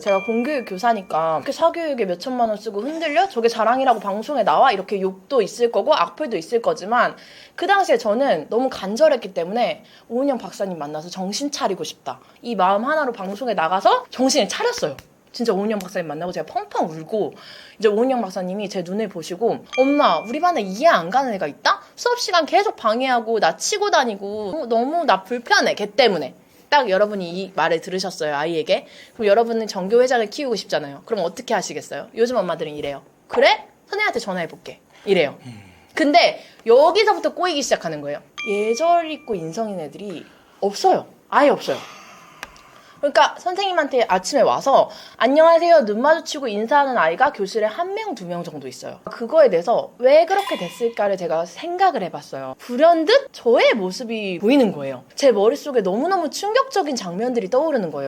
제가 공교육 교사니까 이렇게 사교육에 몇 천만 원 쓰고 흔들려? 저게 자랑이라고 방송에 나와? 이렇게 욕도 있을 거고 악플도 있을 거지만 그 당시에 저는 너무 간절했기 때문에 오은영 박사님 만나서 정신 차리고 싶다. 이 마음 하나로 방송에 나가서 정신을 차렸어요. 진짜 오은영 박사님 만나고 제가 펑펑 울고 이제 오은영 박사님이 제 눈을 보시고 엄마 우리 반에 이해 안 가는 애가 있다? 수업 시간 계속 방해하고 나 치고 다니고 너무 나 불편해 걔 때문에. 딱 여러분이 이 말을 들으셨어요 아이에게. 그럼 여러분은 정교회장을 키우고 싶잖아요. 그럼 어떻게 하시겠어요? 요즘 엄마들은 이래요. 그래? 선생님한테 전화해볼게 이래요. 근데 여기서부터 꼬이기 시작하는 거예요. 예절 있고 인성인 애들이 없어요. 아예 없어요. 그러니까 선생님한테 아침에 와서 안녕하세요 눈 마주치고 인사하는 아이가 교실에 1명, 2명 정도 있어요. 그거에 대해서 왜 그렇게 됐을까를 제가 생각을 해봤어요. 불현듯 저의 모습이 보이는 거예요. 제 머릿속에 너무너무 충격적인 장면들이 떠오르는 거예요.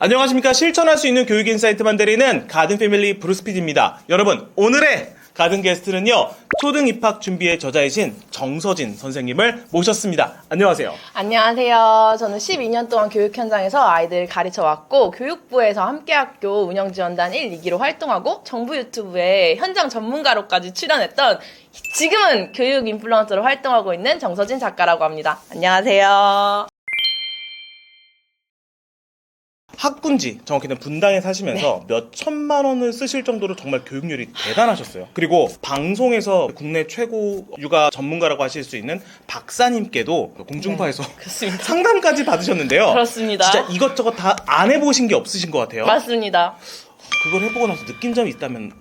안녕하십니까. 실천할 수 있는 교육 인사이트만 드리는 가든 패밀리 브루스 PD입니다. 여러분, 오늘의 가든 게스트는요, 초등 입학 준비의 저자이신 정서진 선생님을 모셨습니다. 안녕하세요. 안녕하세요. 저는 12년 동안 교육 현장에서 아이들 가르쳐 왔고 교육부에서 함께학교 운영지원단 1, 2기로 활동하고 정부 유튜브에 현장 전문가로까지 출연했던 지금은 교육 인플루언서로 활동하고 있는 정서진 작가라고 합니다. 안녕하세요. 학군지, 정확히는 분당에 사시면서 몇 천만 원을 쓰실 정도로 정말 교육률이 대단하셨어요. 그리고 방송에서 국내 최고 육아 전문가라고 하실 수 있는 박사님께도 공중파에서 그렇습니다. 상담까지 받으셨는데요. 그렇습니다. 진짜 이것저것 다 안 해보신 게 없으신 것 같아요. 맞습니다. 그걸 해보고 나서 느낀 점이 있다면?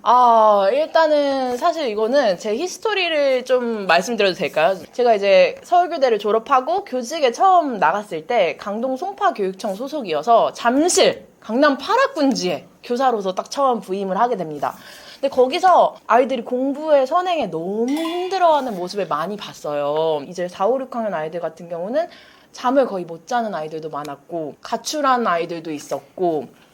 일단은 사실 이거는 제 히스토리를 좀 말씀드려도 될까요? 제가 이제 서울교대를 졸업하고 교직에 처음 나갔을 때 강동 송파교육청 소속이어서 잠실 강남 8학군지에 교사로서 딱 처음 부임을 하게 됩니다. 근데 거기서 아이들이 공부에 선행에 너무 힘들어하는 모습을 많이 봤어요. 이제 4, 5, 6학년 아이들 같은 경우는 잠을 거의 못 자는 아이들도 많았고 가출한 아이들도 있었고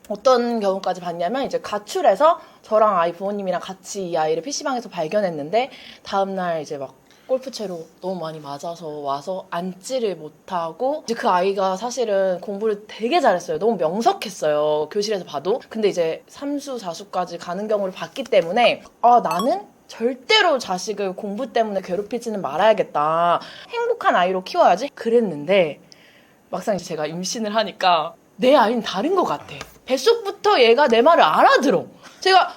어떤 경우까지 봤냐면 이제 가출해서 저랑 아이 부모님이랑 같이 이 아이를 PC방에서 발견했는데 다음날 이제 막 골프채로 너무 많이 맞아서 와서 앉지를 못하고 이제 그 아이가 사실은 공부를 되게 잘했어요. 너무 명석했어요. 교실에서 봐도. 근데 이제 3수, 4수까지 가는 경우를 봤기 때문에 나는 절대로 자식을 공부 때문에 괴롭히지는 말아야겠다. 행복한 아이로 키워야지. 그랬는데 막상 이제 제가 임신을 하니까 내 아이는 다른 것 같아. 뱃속부터 얘가 내 말을 알아들어. 제가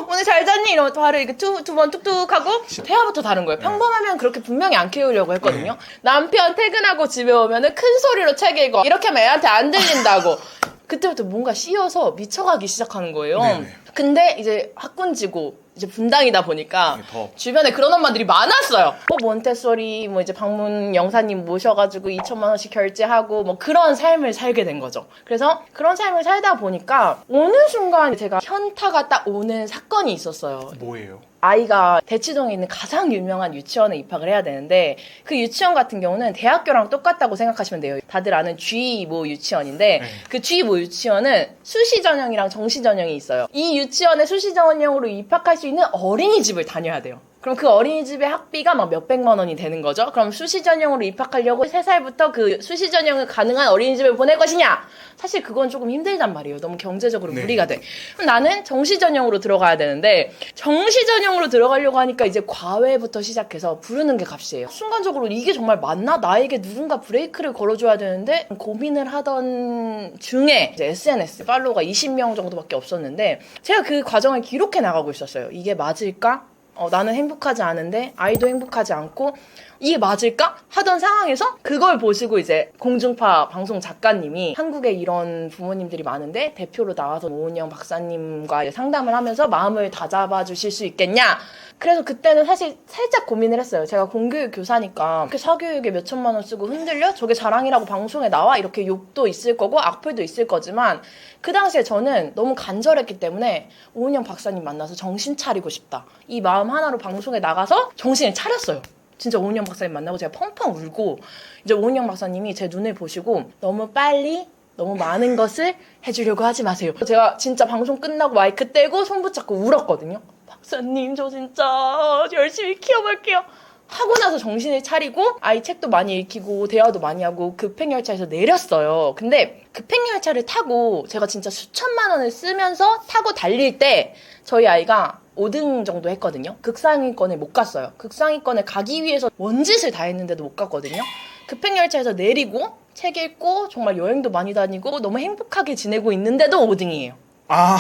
오늘 잘 잤니? 이러면 바로 이렇게 두 번 뚝뚝 하고 대화부터 다른 거예요. 평범하면 그렇게 분명히 안 키우려고 했거든요. 남편 퇴근하고 집에 오면은 큰 소리로 책 읽어. 이렇게 하면 애한테 안 들린다고. 그때부터 뭔가 씌어서 미쳐가기 시작하는 거예요. 네네. 근데 이제 학군지고 이제 분당이다 보니까 더. 주변에 그런 엄마들이 많았어요. 몬테소리 뭐 이제 방문 영사님 모셔가지고 2천만 원씩 결제하고 뭐 그런 삶을 살게 된 거죠. 그래서 그런 삶을 살다 보니까 어느 순간 제가 현타가 딱 오는 사건이 있었어요. 뭐예요? 아이가 대치동에 있는 가장 유명한 유치원에 입학을 해야 되는데 그 유치원 같은 경우는 대학교랑 똑같다고 생각하시면 돼요. 다들 아는 G모 유치원인데 그 G모 유치원은 수시 전형이랑 정시 전형이 있어요. 이 유치원에 수시 전형으로 입학할 수 있는 어린이집을 다녀야 돼요. 그럼 그 어린이집의 학비가 막 몇백만 원이 되는 거죠. 그럼 수시 전형으로 입학하려고 3살부터 그 수시 전형을 가능한 어린이집을 보낼 것이냐? 사실 그건 조금 힘들단 말이에요. 너무 경제적으로 무리가 돼. 그럼 나는 정시 전형으로 들어가야 되는데 정시 전형으로 들어가려고 하니까 이제 과외부터 시작해서 부르는 게 값이에요. 순간적으로 이게 정말 맞나? 나에게 누군가 브레이크를 걸어줘야 되는데 고민을 하던 중에 이제 SNS 팔로워가 20명 정도밖에 없었는데 제가 그 과정을 기록해 나가고 있었어요. 이게 맞을까? 나는 행복하지 않은데 아이도 행복하지 않고 이게 맞을까? 하던 상황에서 그걸 보시고 이제 공중파 방송 작가님이 한국에 이런 부모님들이 많은데 대표로 나와서 오은영 박사님과 상담을 하면서 마음을 다잡아 주실 수 있겠냐? 그래서 그때는 사실 살짝 고민을 했어요. 제가 공교육 교사니까 이렇게 사교육에 몇 천만 원 쓰고 흔들려? 저게 자랑이라고 방송에 나와? 이렇게 욕도 있을 거고 악플도 있을 거지만 그 당시에 저는 너무 간절했기 때문에 오은영 박사님 만나서 정신 차리고 싶다. 이 마음 하나로 방송에 나가서 정신을 차렸어요. 진짜 오은영 박사님 만나고 제가 펑펑 울고 이제 오은영 박사님이 제 눈을 보시고 너무 빨리 너무 많은 것을 해주려고 하지 마세요. 제가 진짜 방송 끝나고 마이크 떼고 손 붙잡고 울었거든요. 박사님 저 진짜 열심히 키워볼게요. 하고 나서 정신을 차리고 아이 책도 많이 읽히고 대화도 많이 하고 급행열차에서 내렸어요. 근데 급행열차를 타고 제가 진짜 수천만 원을 쓰면서 타고 달릴 때 저희 아이가 5등 정도 했거든요. 극상위권에 못 갔어요. 극상위권에 가기 위해서 원짓을 다 했는데도 못 갔거든요. 급행열차에서 내리고 책 읽고 정말 여행도 많이 다니고 너무 행복하게 지내고 있는데도 5등이에요. 아,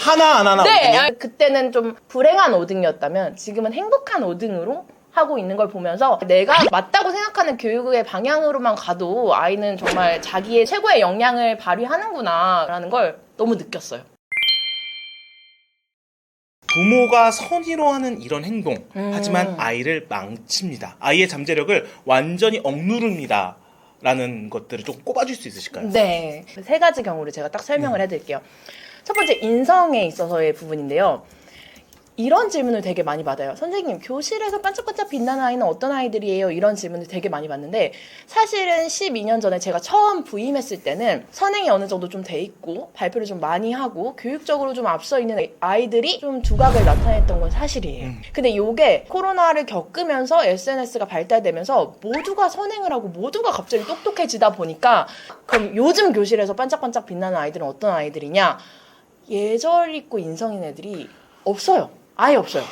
하나 안 하나. 네, 그때는 좀 불행한 5등이었다면 지금은 행복한 5등으로 하고 있는 걸 보면서 내가 맞다고 생각하는 교육의 방향으로만 가도 아이는 정말 자기의 최고의 역량을 발휘하는구나 라는 걸 너무 느꼈어요. 부모가 선의로 하는 이런 행동, 하지만 아이를 망칩니다. 아이의 잠재력을 완전히 억누릅니다. 라는 것들을 좀 꼽아줄 수 있으실까요? 네, 3가지 경우를 제가 딱 설명을 해드릴게요. 첫 번째, 인성에 있어서의 부분인데요. 이런 질문을 되게 많이 받아요. 선생님, 교실에서 반짝반짝 빛나는 아이는 어떤 아이들이에요? 이런 질문을 되게 많이 받는데 사실은 12년 전에 제가 처음 부임했을 때는 선행이 어느 정도 좀 돼 있고 발표를 좀 많이 하고 교육적으로 좀 앞서 있는 아이들이 좀 두각을 나타냈던 건 사실이에요. 근데 이게 코로나를 겪으면서 SNS가 발달되면서 모두가 선행을 하고 모두가 갑자기 똑똑해지다 보니까 그럼 요즘 교실에서 반짝반짝 빛나는 아이들은 어떤 아이들이냐? 예절 있고 인성인 애들이 없어요. 아예 없어요.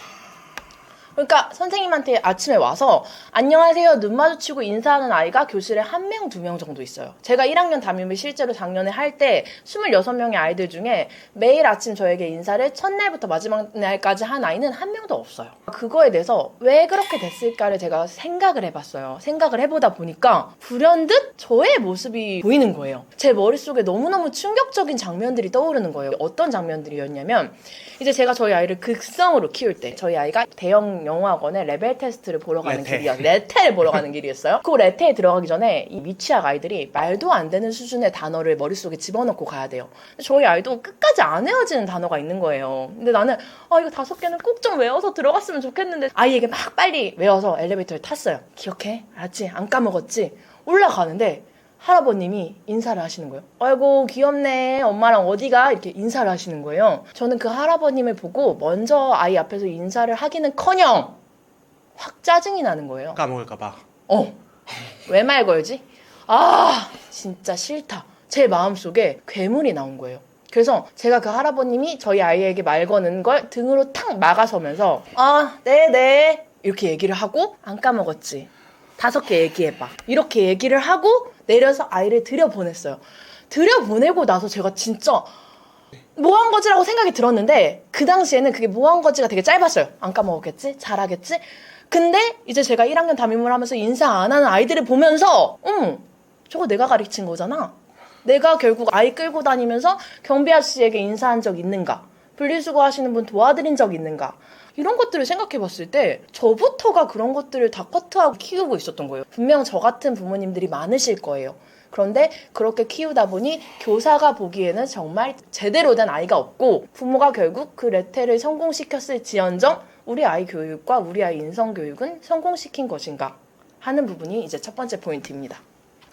그러니까 선생님한테 아침에 와서 안녕하세요 눈 마주치고 인사하는 아이가 교실에 1명, 2명 정도 있어요. 제가 1학년 담임을 실제로 작년에 할 때 26명의 아이들 중에 매일 아침 저에게 인사를 첫날부터 마지막 날까지 한 아이는 1명도 없어요. 그거에 대해서 왜 그렇게 됐을까를 제가 생각을 해봤어요. 생각을 해보다 보니까 불현듯 저의 모습이 보이는 거예요. 제 머릿속에 너무너무 충격적인 장면들이 떠오르는 거예요. 어떤 장면들이었냐면 이제 제가 저희 아이를 극성으로 키울 때 저희 아이가 대형 영어학원에 레벨 테스트를 보러 가는 길이었어요. 레테를 보러 가는 길이었어요. 그 레테에 들어가기 전에 이 미취학 아이들이 말도 안 되는 수준의 단어를 머릿속에 집어넣고 가야 돼요. 근데 저희 아이도 끝까지 안 외워지는 단어가 있는 거예요. 근데 나는 이거 5개는 꼭 좀 외워서 들어갔으면 좋겠는데 아이에게 막 빨리 외워서 엘리베이터를 탔어요. 기억해? 알았지? 안 까먹었지? 올라가는데 할아버님이 인사를 하시는 거예요. 아이고 귀엽네 엄마랑 어디가? 이렇게 인사를 하시는 거예요. 저는 그 할아버님을 보고 먼저 아이 앞에서 인사를 하기는커녕 확 짜증이 나는 거예요. 까먹을까봐. 왜 말 걸지? 아 진짜 싫다. 제 마음속에 괴물이 나온 거예요. 그래서 제가 그 할아버님이 저희 아이에게 말 거는 걸 등으로 탁 막아서면서 네네 이렇게 얘기를 하고 안 까먹었지? 5개 얘기해봐. 이렇게 얘기를 하고 내려서 아이를 들여보냈어요. 들여보내고 나서 제가 진짜 뭐 한 거지라고 생각이 들었는데 그 당시에는 그게 뭐 한 거지가 되게 짧았어요. 안 까먹었겠지? 잘하겠지? 근데 이제 제가 1학년 담임을 하면서 인사 안 하는 아이들을 보면서 저거 내가 가르친 거잖아. 내가 결국 아이 끌고 다니면서 경비 아저씨에게 인사한 적 있는가? 분리수거 하시는 분 도와드린 적 있는가? 이런 것들을 생각해봤을 때 저부터가 그런 것들을 다 커트하고 키우고 있었던 거예요. 분명 저 같은 부모님들이 많으실 거예요. 그런데 그렇게 키우다 보니 교사가 보기에는 정말 제대로 된 아이가 없고 부모가 결국 그 레테를 성공시켰을지언정 우리 아이 교육과 우리 아이 인성교육은 성공시킨 것인가 하는 부분이 이제 첫 번째 포인트입니다.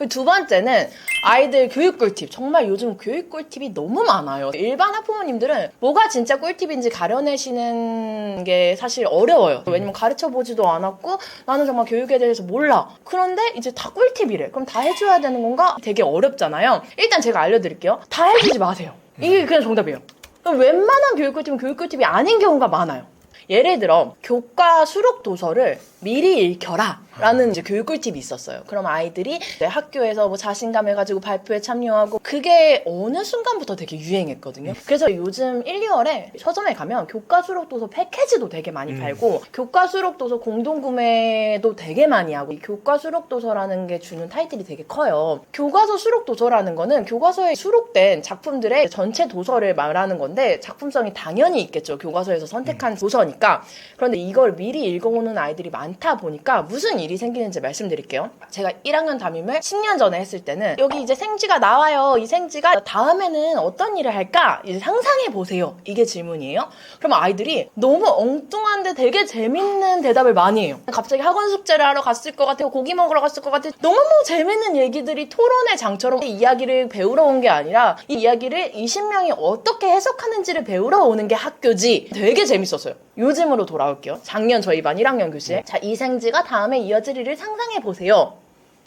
두 번째는 아이들 교육 꿀팁. 정말 요즘 교육 꿀팁이 너무 많아요. 일반 학부모님들은 뭐가 진짜 꿀팁인지 가려내시는 게 사실 어려워요. 왜냐면 가르쳐보지도 않았고 나는 정말 교육에 대해서 몰라. 그런데 이제 다 꿀팁이래. 그럼 다 해줘야 되는 건가? 되게 어렵잖아요. 일단 제가 알려드릴게요. 다 해주지 마세요. 이게 그냥 정답이에요. 웬만한 교육 꿀팁은 교육 꿀팁이 아닌 경우가 많아요. 예를 들어 교과 수록 도서를 미리 읽혀라 라는 이제 교육 꿀팁이 있었어요. 그럼 아이들이 학교에서 뭐 자신감을 가지고 발표에 참여하고 그게 어느 순간부터 되게 유행했거든요. 그래서 요즘 1, 2월에 서점에 가면 교과 수록 도서 패키지도 되게 많이 팔고 교과 수록 도서 공동구매도 되게 많이 하고 이 교과 수록 도서라는 게 주는 타이틀이 되게 커요. 교과서 수록 도서라는 거는 교과서에 수록된 작품들의 전체 도서를 말하는 건데 작품성이 당연히 있겠죠. 교과서에서 선택한 도서니까. 하니까. 그런데 이걸 미리 읽어오는 아이들이 많다 보니까 무슨 일이 생기는지 말씀드릴게요. 제가 1학년 담임을 10년 전에 했을 때는 여기 이제 생쥐가 나와요. 이 생쥐가 다음에는 어떤 일을 할까? 이제 상상해 보세요. 이게 질문이에요. 그러면 아이들이 너무 엉뚱한데 되게 재밌는 대답을 많이 해요. 갑자기 학원 숙제를 하러 갔을 것 같아요. 고기 먹으러 갔을 것 같아요. 너무 재밌는 얘기들이 토론의 장처럼 이야기를 배우러 온 게 아니라 이 이야기를 20명이 어떻게 해석하는지를 배우러 오는 게 학교지. 되게 재밌었어요. 요즘으로 돌아올게요. 작년 저희 반 1학년 교실. 자, 이 생쥐가 다음에 이어질 일을 상상해 보세요.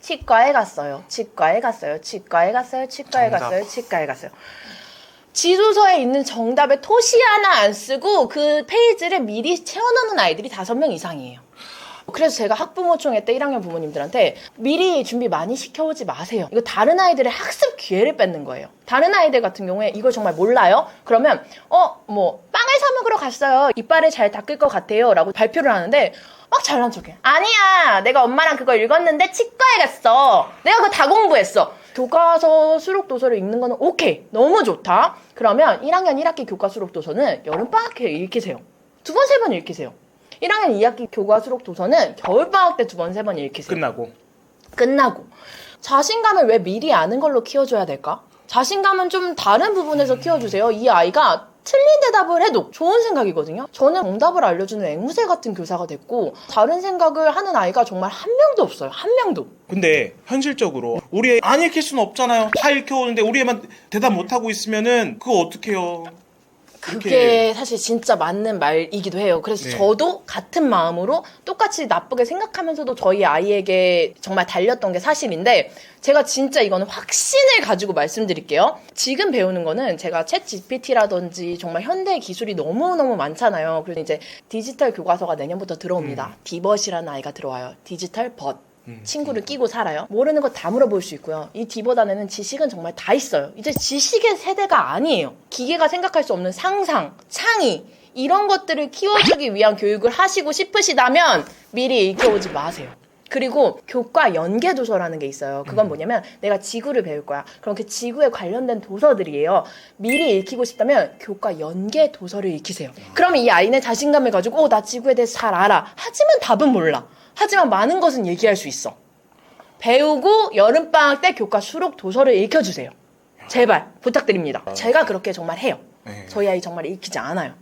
치과에 갔어요. 치과에 갔어요. 치과에 갔어요. 치과에 갔어요. 치과에 갔어요. 지도서에 있는 정답에 토시 하나 안 쓰고 그 페이지를 미리 채워놓는 아이들이 5명 이상이에요. 그래서 제가 학부모총회 때 1학년 부모님들한테 미리 준비 많이 시켜오지 마세요. 이거 다른 아이들의 학습 기회를 뺏는 거예요. 다른 아이들 같은 경우에 이걸 정말 몰라요? 그러면 빵을 사 먹으러 갔어요. 이빨을 잘 닦을 것 같아요. 라고 발표를 하는데 막 잘난 척해. 아니야, 내가 엄마랑 그거 읽었는데 치과에 갔어. 내가 그거 다 공부했어. 교과서 수록 도서를 읽는 거는 오케이, 너무 좋다. 그러면 1학년 1학기 교과 수록 도서는 여름방학에 읽히세요. 2번, 3번 읽히세요. 1학년 2학기 교과 수록 도서는 겨울방학 때 2번, 3번 읽히세요. 끝나고. 자신감을 왜 미리 아는 걸로 키워줘야 될까? 자신감은 좀 다른 부분에서 키워주세요. 이 아이가 틀린 대답을 해도 좋은 생각이거든요. 저는 정답을 알려주는 앵무새 같은 교사가 됐고 다른 생각을 하는 아이가 정말 한 명도 없어요. 한 명도. 근데 현실적으로 우리 애 안 읽힐 수는 없잖아요. 다 읽혀오는데 우리 애만 대답 못하고 있으면은 그거 어떡해요. 그게 사실 진짜 맞는 말이기도 해요. 그래서 네. 저도 같은 마음으로 똑같이 나쁘게 생각하면서도 저희 아이에게 정말 달렸던 게 사실인데 제가 진짜 이거는 확신을 가지고 말씀드릴게요. 지금 배우는 거는 제가 챗 GPT라든지 정말 현대 기술이 너무너무 많잖아요. 그래서 이제 디지털 교과서가 내년부터 들어옵니다. 디벗이라는 아이가 들어와요. 디지털 벗. 친구를 끼고 살아요. 모르는 거 다 물어볼 수 있고요. 이 디벗 안에는 지식은 정말 다 있어요. 이제 지식의 세대가 아니에요. 기계가 생각할 수 없는 상상, 창의 이런 것들을 키워주기 위한 교육을 하시고 싶으시다면 미리 읽혀오지 마세요. 그리고 교과 연계 도서라는 게 있어요. 그건 뭐냐면 내가 지구를 배울 거야. 그럼 그 지구에 관련된 도서들이에요. 미리 읽히고 싶다면 교과 연계 도서를 읽히세요. 그러면 이 아이는 자신감을 가지고 나 지구에 대해서 잘 알아. 하지만 답은 몰라. 하지만 많은 것은 얘기할 수 있어. 배우고 여름방학 때 교과 수록 도서를 읽혀주세요. 제발 부탁드립니다. 제가 그렇게 정말 해요. 저희 아이 정말 읽히지 않아요.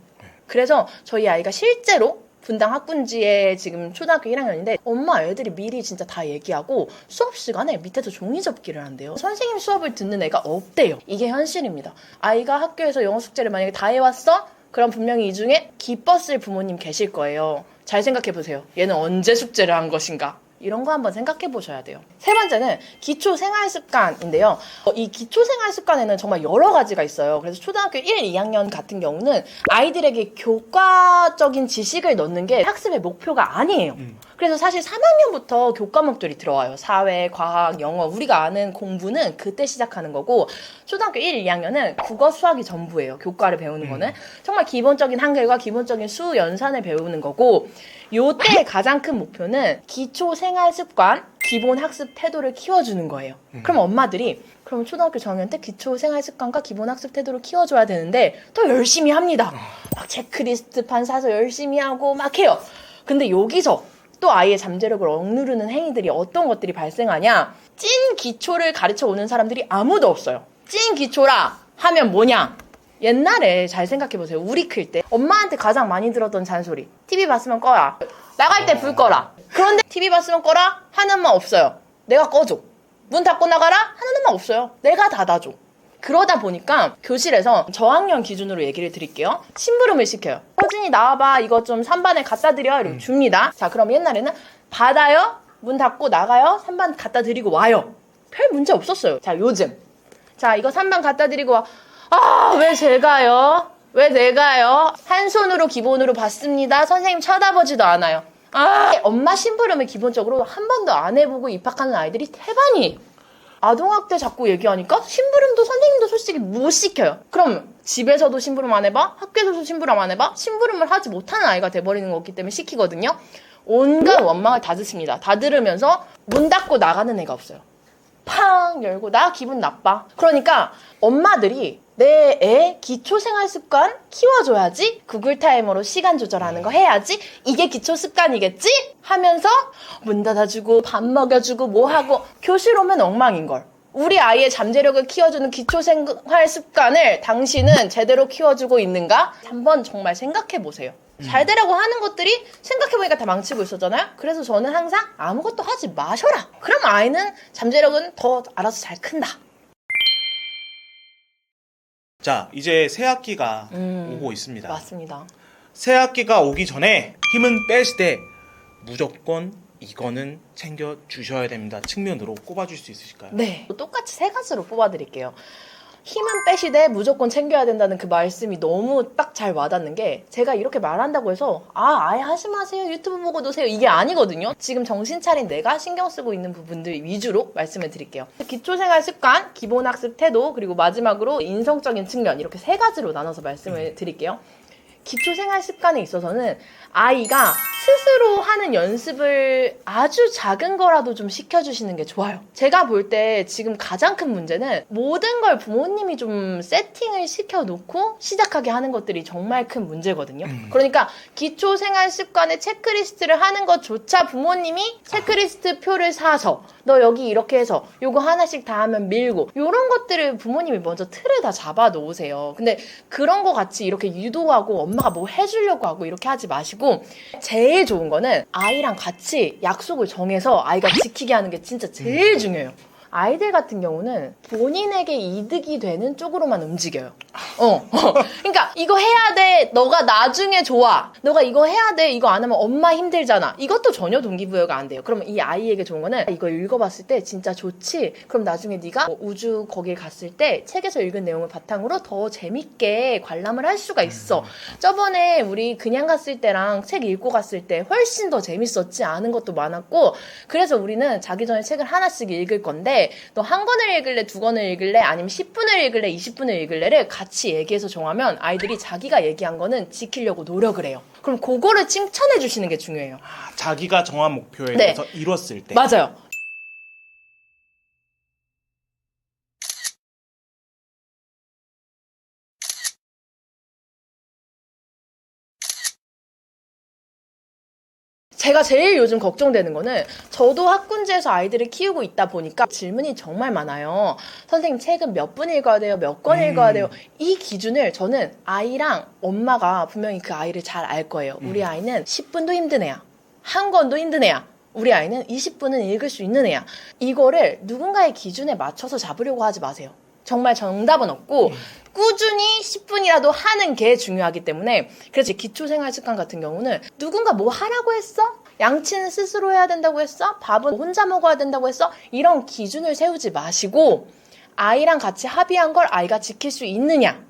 그래서 저희 아이가 실제로 분당 학군지에 지금 초등학교 1학년인데 엄마 애들이 미리 진짜 다 얘기하고 수업 시간에 밑에서 종이 접기를 한대요. 선생님 수업을 듣는 애가 없대요. 이게 현실입니다. 아이가 학교에서 영어 숙제를 만약에 다 해왔어? 그럼 분명히 이 중에 기뻤을 부모님 계실 거예요. 잘 생각해보세요. 얘는 언제 숙제를 한 것인가? 이런 거 한번 생각해 보셔야 돼요. 세 번째는 기초 생활 습관인데요. 이 기초 생활 습관에는 정말 여러 가지가 있어요. 그래서 초등학교 1, 2학년 같은 경우는 아이들에게 교과적인 지식을 넣는 게 학습의 목표가 아니에요. 그래서 사실 3학년부터 교과목들이 들어와요. 사회, 과학, 영어. 우리가 아는 공부는 그때 시작하는 거고 초등학교 1, 2학년은 국어, 수학이 전부예요. 교과를 배우는 거는. 정말 기본적인 한글과 기본적인 수, 연산을 배우는 거고 요때 가장 큰 목표는 기초 생활 습관, 기본 학습 태도를 키워주는 거예요. 그럼 엄마들이 그럼 초등학교 저학년 때 기초 생활 습관과 기본 학습 태도를 키워줘야 되는데 더 열심히 합니다. 막 체크리스트판 사서 열심히 하고 막 해요. 근데 여기서 또 아이의 잠재력을 억누르는 행위들이 어떤 것들이 발생하냐? 찐 기초를 가르쳐 오는 사람들이 아무도 없어요. 찐 기초라 하면 뭐냐? 옛날에 잘 생각해보세요. 우리 클 때 엄마한테 가장 많이 들었던 잔소리. TV 봤으면 꺼라. 나갈 때 불 꺼라. 그런데 TV 봤으면 꺼라 하는 엄마 없어요. 내가 꺼줘. 문 닫고 나가라 하는 엄마 없어요. 내가 닫아줘. 그러다 보니까 교실에서 저학년 기준으로 얘기를 드릴게요. 심부름을 시켜요. 서진이 나와봐. 이거 좀 3반에 갖다 드려. 이렇게 줍니다. 자, 그럼 옛날에는 받아요. 문 닫고 나가요. 3반 갖다 드리고 와요. 별 문제 없었어요. 자, 요즘. 자, 이거 3반 갖다 드리고 와. 아, 왜 제가요? 왜 내가요? 한 손으로 기본으로 받습니다. 선생님 쳐다보지도 않아요. 아, 엄마 심부름을 기본적으로 한 번도 안 해보고 입학하는 아이들이 태반이에요. 아동학대 자꾸 얘기하니까 심부름도 선생님도 솔직히 못 시켜요. 그럼 집에서도 심부름 안 해봐? 학교에서도 심부름 안 해봐? 심부름을 하지 못하는 아이가 돼버리는 거기 때문에 시키거든요. 온갖 원망을 다 듣습니다. 다 들으면서 문 닫고 나가는 애가 없어요. 팡 열고 나 기분 나빠. 그러니까 엄마들이 내 애 기초생활습관 키워줘야지, 구글 타이머로 시간 조절하는 거 해야지, 이게 기초습관이겠지? 하면서 문 닫아주고 밥 먹여주고 뭐하고 교실 오면 엉망인걸. 우리 아이의 잠재력을 키워주는 기초생활습관을 당신은 제대로 키워주고 있는가? 한번 정말 생각해보세요. 잘 되라고 하는 것들이 생각해보니까 다 망치고 있었잖아요. 그래서 저는 항상 아무것도 하지 마셔라. 그럼 아이는 잠재력은 더 알아서 잘 큰다. 자, 이제 새 학기가 오고 있습니다. 맞습니다. 새 학기가 오기 전에 힘은 빼시되 무조건 이거는 챙겨 주셔야 됩니다. 측면으로 꼽아줄 수 있으실까요? 네. 똑같이 세 가지로 뽑아드릴게요. 힘은 빼시되 무조건 챙겨야 된다는 그 말씀이 너무 딱 잘 와닿는 게, 제가 이렇게 말한다고 해서 아예 하지 마세요, 유튜브 보고 노세요, 이게 아니거든요. 지금 정신 차린 내가 신경 쓰고 있는 부분들 위주로 말씀을 드릴게요. 기초생활 습관, 기본학습 태도, 그리고 마지막으로 인성적인 측면, 이렇게 세 가지로 나눠서 말씀을 드릴게요. 기초생활 습관에 있어서는 아이가 스스로 하는 연습을 아주 작은 거라도 좀 시켜주시는 게 좋아요. 제가 볼 때 지금 가장 큰 문제는 모든 걸 부모님이 좀 세팅을 시켜놓고 시작하게 하는 것들이 정말 큰 문제거든요. 그러니까 기초생활 습관의 체크리스트를 하는 것조차 부모님이 체크리스트 표를 사서 너 여기 이렇게 해서 요거 하나씩 다 하면 밀고, 요런 것들을 부모님이 먼저 틀을 다 잡아 놓으세요. 근데 그런 거 같이 이렇게 유도하고 엄마가 뭐 해주려고 하고 이렇게 하지 마시고, 제일 좋은 거는 아이랑 같이 약속을 정해서 아이가 지키게 하는 게 진짜 제일 중요해요. 아이들 같은 경우는 본인에게 이득이 되는 쪽으로만 움직여요. 그러니까 이거 해야 돼, 너가 나중에 좋아, 너가 이거 해야 돼, 이거 안 하면 엄마 힘들잖아, 이것도 전혀 동기부여가 안 돼요. 그러면 이 아이에게 좋은 거는, 이거 읽어봤을 때 진짜 좋지, 그럼 나중에 네가 우주 거길 갔을 때 책에서 읽은 내용을 바탕으로 더 재밌게 관람을 할 수가 있어. 저번에 우리 그냥 갔을 때랑 책 읽고 갔을 때 훨씬 더 재밌었지, 아는 것도 많았고. 그래서 우리는 자기 전에 책을 하나씩 읽을 건데, 너 한 권을 읽을래, 두 권을 읽을래, 아니면 10분을 읽을래, 20분을 읽을래를 같이 얘기해서 정하면 아이들이 자기가 얘기한 거는 지키려고 노력을 해요. 그럼 그거를 칭찬해 주시는 게 중요해요. 자기가 정한 목표에 네. 대해서 이뤘을 때. 맞아요. 제가 제일 요즘 걱정되는 거는, 저도 학군지에서 아이들을 키우고 있다 보니까 질문이 정말 많아요. 선생님, 책은 몇 분 읽어야 돼요? 몇 권 읽어야 돼요? 이 기준을 저는 아이랑 엄마가 분명히 그 아이를 잘 알 거예요. 우리 아이는 10분도 힘든 애야, 한 권도 힘든 애야, 우리 아이는 20분은 읽을 수 있는 애야. 이거를 누군가의 기준에 맞춰서 잡으려고 하지 마세요. 정말 정답은 없고 꾸준히 10분이라도 하는 게 중요하기 때문에. 그래서 기초생활습관 같은 경우는 누군가 뭐 하라고 했어? 양치는 스스로 해야 된다고 했어? 밥은 혼자 먹어야 된다고 했어? 이런 기준을 세우지 마시고, 아이랑 같이 합의한 걸 아이가 지킬 수 있느냐,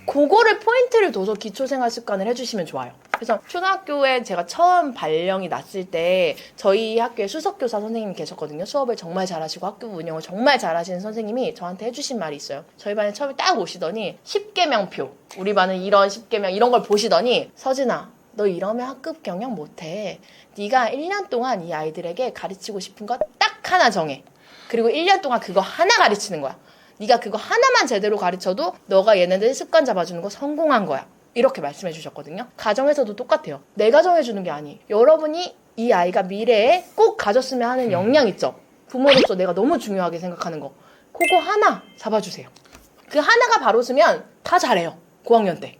그거를 포인트를 둬서 기초생활습관을 해주시면 좋아요. 그래서 초등학교에 제가 처음 발령이 났을 때 저희 학교에 수석교사 선생님이 계셨거든요. 수업을 정말 잘하시고 학교 운영을 정말 잘하시는 선생님이 저한테 해주신 말이 있어요. 저희 반에 처음에 딱 오시더니 10개명표, 우리 반은 이런 10개명 이런 걸 보시더니, 서진아, 너 이러면 학급 경영 못해. 네가 1년 동안 이 아이들에게 가르치고 싶은 거 딱 하나 정해. 그리고 1년 동안 그거 하나 가르치는 거야. 네가 그거 하나만 제대로 가르쳐도 너가 얘네들 습관 잡아주는 거 성공한 거야. 이렇게 말씀해 주셨거든요. 가정에서도 똑같아요. 내가 정해주는 게 아니, 여러분이 이 아이가 미래에 꼭 가졌으면 하는 역량 있죠. 부모로서 내가 너무 중요하게 생각하는 거, 그거 하나 잡아주세요. 그 하나가 바로 쓰면 다 잘해요. 고학년 때.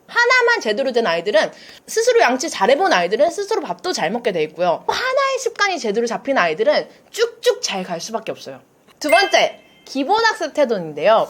하나만 제대로 된 아이들은, 스스로 양치 잘해본 아이들은 스스로 밥도 잘 먹게 돼 있고요. 하나의 습관이 제대로 잡힌 아이들은 쭉쭉 잘 갈 수밖에 없어요. 두 번째, 기본학습 태도인데요.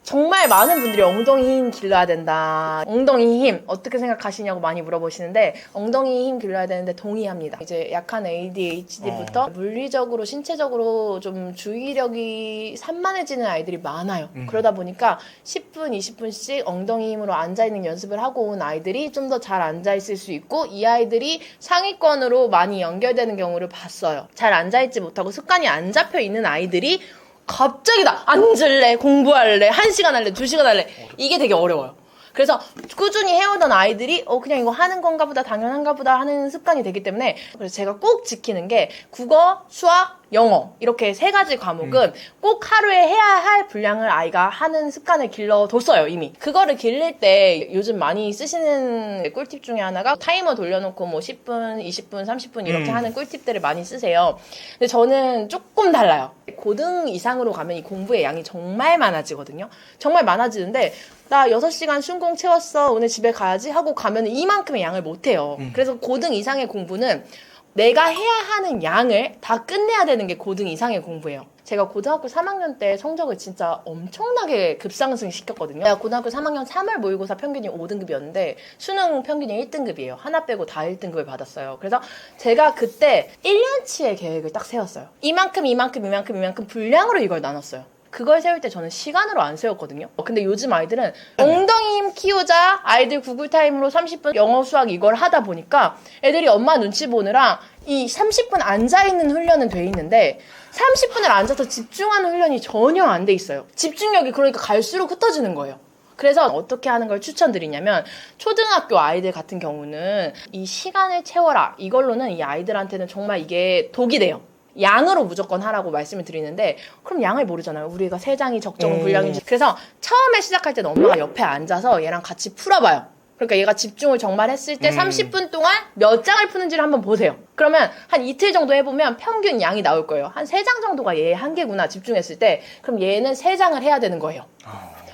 정말 많은 분들이 엉덩이 힘 길러야 된다, 엉덩이 힘 어떻게 생각하시냐고 많이 물어보시는데, 엉덩이 힘 길러야 되는데 동의합니다. 이제 약한 ADHD부터 물리적으로 신체적으로 좀 주의력이 산만해지는 아이들이 많아요. 그러다 보니까 10분 20분씩 엉덩이 힘으로 앉아있는 연습을 하고 온 아이들이 좀 더 잘 앉아있을 수 있고, 이 아이들이 상위권으로 많이 연결되는 경우를 봤어요. 잘 앉아있지 못하고 습관이 안 잡혀있는 아이들이 갑자기 나 앉을래, 공부할래, 1시간 할래, 2시간 할래, 이게 되게 어려워요. 그래서 꾸준히 해오던 아이들이 그냥 이거 하는 건가 보다, 당연한가 보다 하는 습관이 되기 때문에, 그래서 제가 꼭 지키는 게 국어, 수학, 영어 이렇게 3가지 과목은 꼭 하루에 해야 할 분량을 아이가 하는 습관을 길러뒀어요 이미. 그거를 길릴 때 요즘 많이 쓰시는 꿀팁 중에 하나가 타이머 돌려놓고 뭐 10분, 20분, 30분 이렇게 하는 꿀팁들을 많이 쓰세요. 근데 저는 조금 달라요. 고등 이상으로 가면 이 공부의 양이 정말 많아지거든요. 정말 많아지는데 나 6시간 순공 채웠어 오늘 집에 가야지 하고 가면 이만큼의 양을 못해요. 그래서 고등 이상의 공부는 내가 해야 하는 양을 다 끝내야 되는 게 고등 이상의 공부예요. 제가 고등학교 3학년 때 성적을 진짜 엄청나게 급상승 시켰거든요. 내가 고등학교 3학년 3월 모의고사 평균이 5등급이었는데 수능 평균이 1등급이에요. 하나 빼고 다 1등급을 받았어요. 그래서 제가 그때 1년치의 계획을 딱 세웠어요. 이만큼 분량으로 이걸 나눴어요. 그걸 세울 때 저는 시간으로 안 세웠거든요. 근데 요즘 아이들은 엉덩이 힘 키우자 아이들 구글 타임으로 30분 영어 수학 이걸 하다 보니까 애들이 엄마 눈치 보느라 이 30분 앉아있는 훈련은 돼 있는데 30분을 앉아서 집중하는 훈련이 전혀 안 돼 있어요. 집중력이 그러니까 갈수록 흩어지는 거예요. 그래서 어떻게 하는 걸 추천드리냐면 초등학교 아이들 같은 경우는 이 시간을 채워라 이걸로는 이 아이들한테는 정말 이게 독이 돼요. 양으로 무조건 하라고 말씀을 드리는데 그럼 양을 모르잖아요. 우리가 3장이 적정 분량인지. 그래서 처음에 시작할 때는 엄마가 옆에 앉아서 얘랑 같이 풀어봐요. 그러니까 얘가 집중을 정말 했을 때 30분 동안 몇 장을 푸는지를 한번 보세요. 그러면 한 이틀 정도 해보면 평균 양이 나올 거예요. 한 3장 정도가 얘의 한계구나 집중했을 때. 그럼 얘는 3장을 해야 되는 거예요.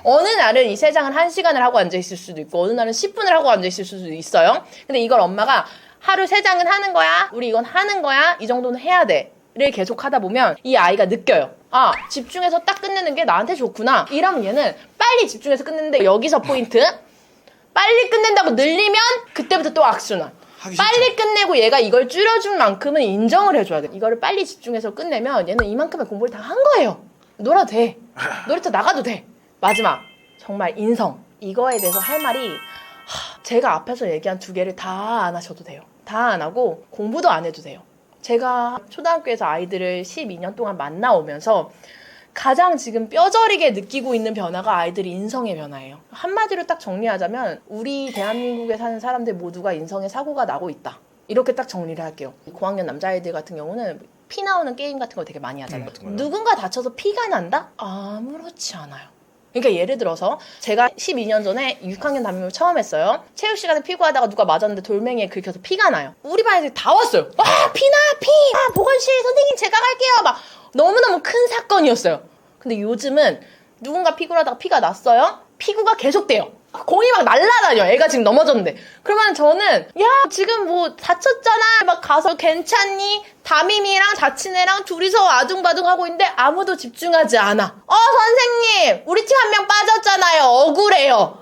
어느 날은 이 3장을 1시간을 하고 앉아있을 수도 있고 어느 날은 10분을 하고 앉아있을 수도 있어요. 근데 이걸 엄마가 하루 3장은 하는 거야. 우리 이건 하는 거야. 이 정도는 해야 돼. 를 계속 하다 보면 이 아이가 느껴요. 아, 집중해서 딱 끝내는 게 나한테 좋구나. 이러면 얘는 빨리 집중해서 끝내는데 여기서 포인트. 빨리 끝낸다고 늘리면 그때부터 또 악순환. 빨리 끝내고 얘가 이걸 줄여준 만큼은 인정을 해줘야 돼. 이거를 빨리 집중해서 끝내면 얘는 이만큼의 공부를 다 한 거예요. 놀아도 돼. 놀이터 나가도 돼. 마지막. 정말 인성. 이거에 대해서 할 말이 제가 앞에서 얘기한 2개를 다 안 하셔도 돼요. 다 안 하고 공부도 안 해도 돼요. 제가 초등학교에서 아이들을 12년 동안 만나오면서 가장 지금 뼈저리게 느끼고 있는 변화가 아이들이 인성의 변화예요. 한마디로 딱 정리하자면 우리 대한민국에 사는 사람들 모두가 인성에 사고가 나고 있다. 이렇게 딱 정리를 할게요. 고학년 남자아이들 같은 경우는 피 나오는 게임 같은 거 되게 많이 하잖아요. 누군가 다쳐서 피가 난다? 아무렇지 않아요. 그러니까 예를 들어서 제가 12년 전에 6학년 담임을 처음 했어요. 체육 시간에 피구하다가 누가 맞았는데 돌멩이에 긁혀서 피가 나요. 우리 반 애들이 다 왔어요. 아, 피나 피! 아, 보건실 선생님 제가 갈게요. 막 너무너무 큰 사건이었어요. 근데 요즘은 누군가 피구를 하다가 피가 났어요. 피구가 계속돼요. 공이 막 날라다녀. 애가 지금 넘어졌는데. 그러면 저는 야 지금 뭐 다쳤잖아. 막 가서 괜찮니? 담임이랑 자취네랑 둘이서 아둥바둥 하고 있는데 아무도 집중하지 않아. 선생님 우리 팀 한 명 빠졌잖아요. 억울해요.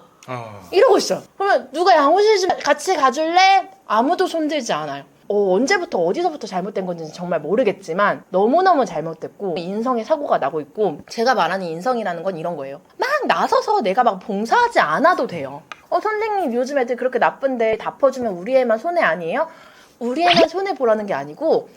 이러고 있어요. 그러면 누가 양호실 좀 같이 가줄래? 아무도 손들지 않아요. 언제부터 어디서부터 잘못된 건지는 정말 모르겠지만 너무너무 잘못됐고 인성의 사고가 나고 있고 제가 말하는 인성이라는 건 이런 거예요. 막 나서서 내가 막 봉사하지 않아도 돼요. 선생님 요즘 애들 그렇게 나쁜데 다 퍼주면 우리 애만 손해 아니에요? 우리 애만 손해 보라는 게 아니고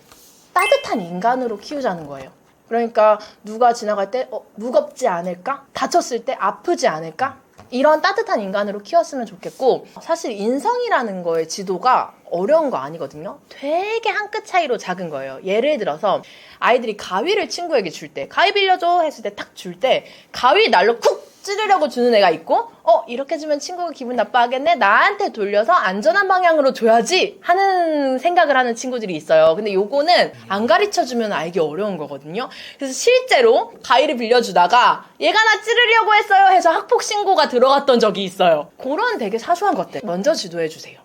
따뜻한 인간으로 키우자는 거예요. 그러니까 누가 지나갈 때 무겁지 않을까? 다쳤을 때 아프지 않을까? 이런 따뜻한 인간으로 키웠으면 좋겠고 사실 인성이라는 거의 지도가 어려운 거 아니거든요. 되게 한 끗 차이로 작은 거예요. 예를 들어서 아이들이 가위를 친구에게 줄 때 가위 빌려줘 했을 때 탁 줄 때 가위 날로 쿡 찌르려고 주는 애가 있고 이렇게 주면 친구가 기분 나빠하겠네 나한테 돌려서 안전한 방향으로 줘야지 하는 생각을 하는 친구들이 있어요. 근데 요거는 안 가르쳐주면 알기 어려운 거거든요. 그래서 실제로 가위를 빌려주다가 얘가 나 찌르려고 했어요 해서 학폭 신고가 들어갔던 적이 있어요. 그런 되게 사소한 것들 먼저 지도해주세요.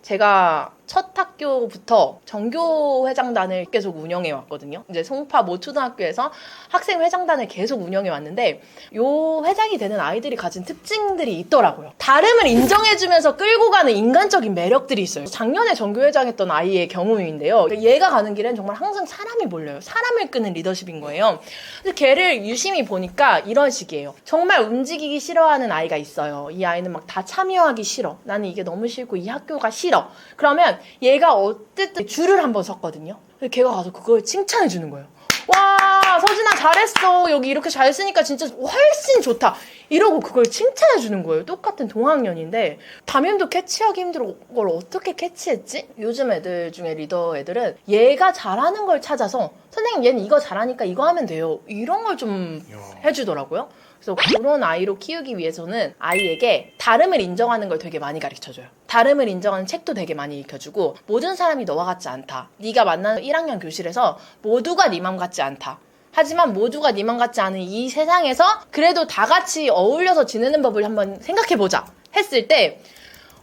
제가 첫 학교부터 정교회장단을 계속 운영해 왔거든요. 이제 송파 모 초등학교에서 학생회장단을 계속 운영해 왔는데 요 회장이 되는 아이들이 가진 특징들이 있더라고요. 다름을 인정해주면서 끌고 가는 인간적인 매력들이 있어요. 작년에 정교회장 했던 아이의 경우인데요. 얘가 가는 길엔 정말 항상 사람이 몰려요. 사람을 끄는 리더십인 거예요. 그래서 걔를 유심히 보니까 이런 식이에요. 정말 움직이기 싫어하는 아이가 있어요. 이 아이는 막 다 참여하기 싫어. 나는 이게 너무 싫고 이 학교가 싫어. 그러면 얘가 어쨌든 줄을 한번 섰거든요. 걔가 가서 그걸 칭찬해 주는 거예요. 와 야 서진아 잘했어. 여기 이렇게 잘 쓰니까 진짜 훨씬 좋다. 이러고 그걸 칭찬해 주는 거예요. 똑같은 동학년인데 담임도 캐치하기 힘들어. 걸 어떻게 캐치했지? 요즘 애들 중에 리더 애들은 얘가 잘하는 걸 찾아서 선생님 얘는 이거 잘하니까 이거 하면 돼요. 이런 걸 좀 해주더라고요. 그래서 그런 아이로 키우기 위해서는 아이에게 다름을 인정하는 걸 되게 많이 가르쳐줘요. 다름을 인정하는 책도 되게 많이 읽혀주고 모든 사람이 너와 같지 않다. 네가 만나는 1학년 교실에서 모두가 네 맘 같지 않다. 하지만 모두가 네 맘 같지 않은 이 세상에서 그래도 다 같이 어울려서 지내는 법을 한번 생각해보자 했을 때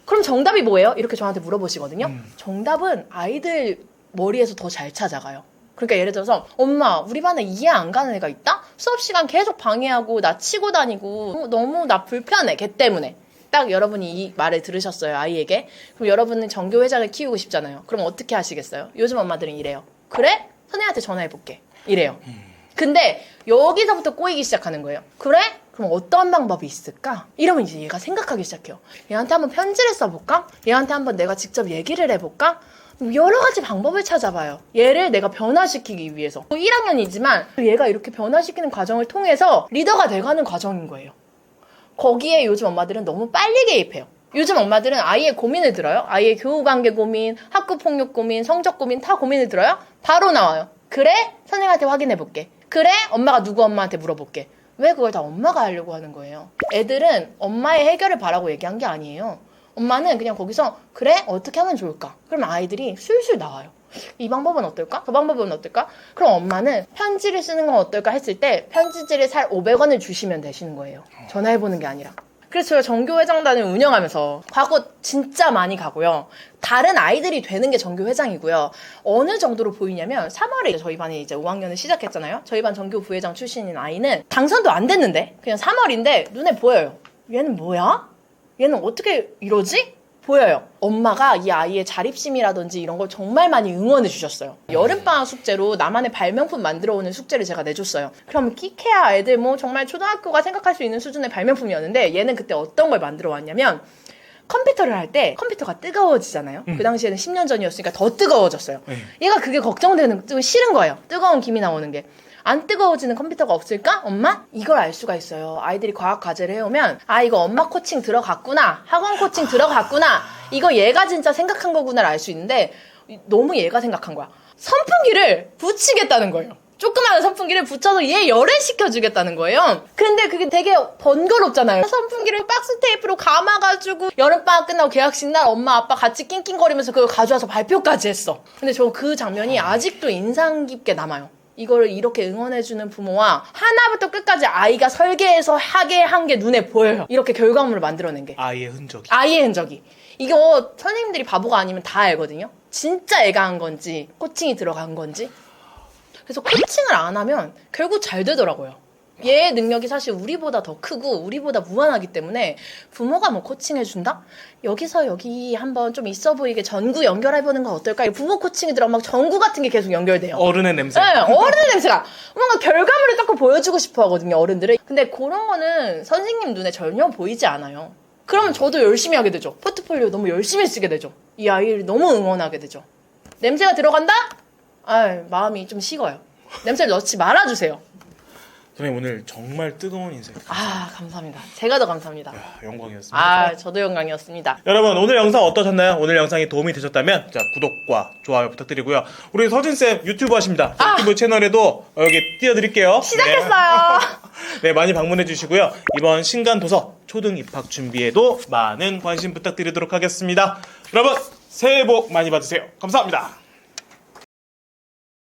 그럼 정답이 뭐예요? 이렇게 저한테 물어보시거든요. 정답은 아이들 머리에서 더 잘 찾아가요. 그러니까 예를 들어서 엄마 우리 반에 이해 안 가는 애가 있다? 수업 시간 계속 방해하고 나 치고 다니고 너무 나 불편해 걔 때문에. 딱 여러분이 이 말을 들으셨어요 아이에게. 그럼 여러분은 전교회장을 키우고 싶잖아요. 그럼 어떻게 하시겠어요? 요즘 엄마들은 이래요. 그래? 선생님한테 전화해볼게 이래요. 근데 여기서부터 꼬이기 시작하는 거예요. 그래? 그럼 어떤 방법이 있을까? 이러면 이제 얘가 생각하기 시작해요. 얘한테 한번 편지를 써볼까? 얘한테 한번 내가 직접 얘기를 해볼까? 여러 가지 방법을 찾아봐요. 얘를 내가 변화시키기 위해서. 1학년이지만 얘가 이렇게 변화시키는 과정을 통해서 리더가 돼가는 과정인 거예요. 거기에 요즘 엄마들은 너무 빨리 개입해요. 요즘 엄마들은 아이의 고민을 들어요. 아이의 교우관계 고민, 학교폭력 고민, 성적 고민 다 고민을 들어요. 바로 나와요. 그래? 선생님한테 확인해볼게. 그래? 엄마가 누구 엄마한테 물어볼게. 왜 그걸 다 엄마가 하려고 하는 거예요? 애들은 엄마의 해결을 바라고 얘기한 게 아니에요. 엄마는 그냥 거기서 그래? 어떻게 하면 좋을까? 그럼 아이들이 술술 나와요. 이 방법은 어떨까? 그 방법은 어떨까? 그럼 엄마는 편지를 쓰는 건 어떨까 했을 때 편지지를 살 500원을 주시면 되시는 거예요. 전화해보는 게 아니라. 그래서 제가 전교회장단을 운영하면서 과거 진짜 많이 가고요. 다른 아이들이 되는 게 전교회장이고요. 어느 정도로 보이냐면 3월에 저희 반이 이제 5학년을 시작했잖아요. 저희 반 전교 부회장 출신인 아이는 당선도 안 됐는데 그냥 3월인데 눈에 보여요. 얘는 뭐야? 얘는 어떻게 이러지? 보여요. 엄마가 이 아이의 자립심이라든지 이런 걸 정말 많이 응원해 주셨어요. 여름방학 숙제로 나만의 발명품 만들어 오는 숙제를 제가 내줬어요. 그럼 끼케야 애들 뭐 정말 초등학교가 생각할 수 있는 수준의 발명품이었는데 얘는 그때 어떤 걸 만들어 왔냐면 컴퓨터를 할 때 컴퓨터가 뜨거워지잖아요. 그 당시에는 10년 전이었으니까 더 뜨거워졌어요. 얘가 그게 걱정되는, 싫은 거예요. 뜨거운 김이 나오는 게. 안 뜨거워지는 컴퓨터가 없을까? 엄마? 이걸 알 수가 있어요. 아이들이 과학 과제를 해오면 아 이거 엄마 코칭 들어갔구나. 학원 코칭 들어갔구나. 이거 얘가 진짜 생각한 거구나를 알 수 있는데 너무 얘가 생각한 거야. 선풍기를 붙이겠다는 거예요. 조그마한 선풍기를 붙여서 얘 열애시켜주겠다는 거예요. 근데 그게 되게 번거롭잖아요. 선풍기를 박스 테이프로 감아가지고 여름방학 끝나고 개학식 날 엄마 아빠 같이 낑낑거리면서 그걸 가져와서 발표까지 했어. 근데 저 그 장면이 아직도 인상 깊게 남아요. 이거를 이렇게 응원해주는 부모와 하나부터 끝까지 아이가 설계해서 하게 한 게 눈에 보여요. 이렇게 결과물을 만들어낸 게. 아이의 흔적이. 아이의 흔적이. 이거 선생님들이 바보가 아니면 다 알거든요. 진짜 애가 한 건지 코칭이 들어간 건지. 그래서 코칭을 안 하면 결국 잘 되더라고요. 얘의 능력이 사실 우리보다 더 크고 우리보다 무한하기 때문에 부모가 뭐 코칭해준다? 여기서 여기 한번 좀 있어 보이게 전구 연결해보는 건 어떨까? 부모 코칭이 들어가면 막 전구 같은 게 계속 연결돼요. 어른의 냄새. 네, 어른의 냄새가. 뭔가 결과물을 자꾸 보여주고 싶어 하거든요, 어른들은. 근데 그런 거는 선생님 눈에 전혀 보이지 않아요. 그러면 저도 열심히 하게 되죠. 포트폴리오 너무 열심히 쓰게 되죠. 이 아이를 너무 응원하게 되죠. 냄새가 들어간다? 마음이 좀 식어요. 냄새를 넣지 말아주세요. 선생님 오늘 정말 뜨거운 인생. 감사합니다. 제가 더 감사합니다. 영광이었습니다. 저도 영광이었습니다. 여러분 오늘 영상 어떠셨나요? 오늘 영상이 도움이 되셨다면 자 구독과 좋아요 부탁드리고요. 우리 서진쌤 유튜브 하십니다. 유튜브 채널에도 여기 띄워드릴게요. 시작했어요. 네, 많이 방문해 주시고요. 이번 신간도서 초등 입학 준비에도 많은 관심 부탁드리도록 하겠습니다. 여러분 새해 복 많이 받으세요. 감사합니다.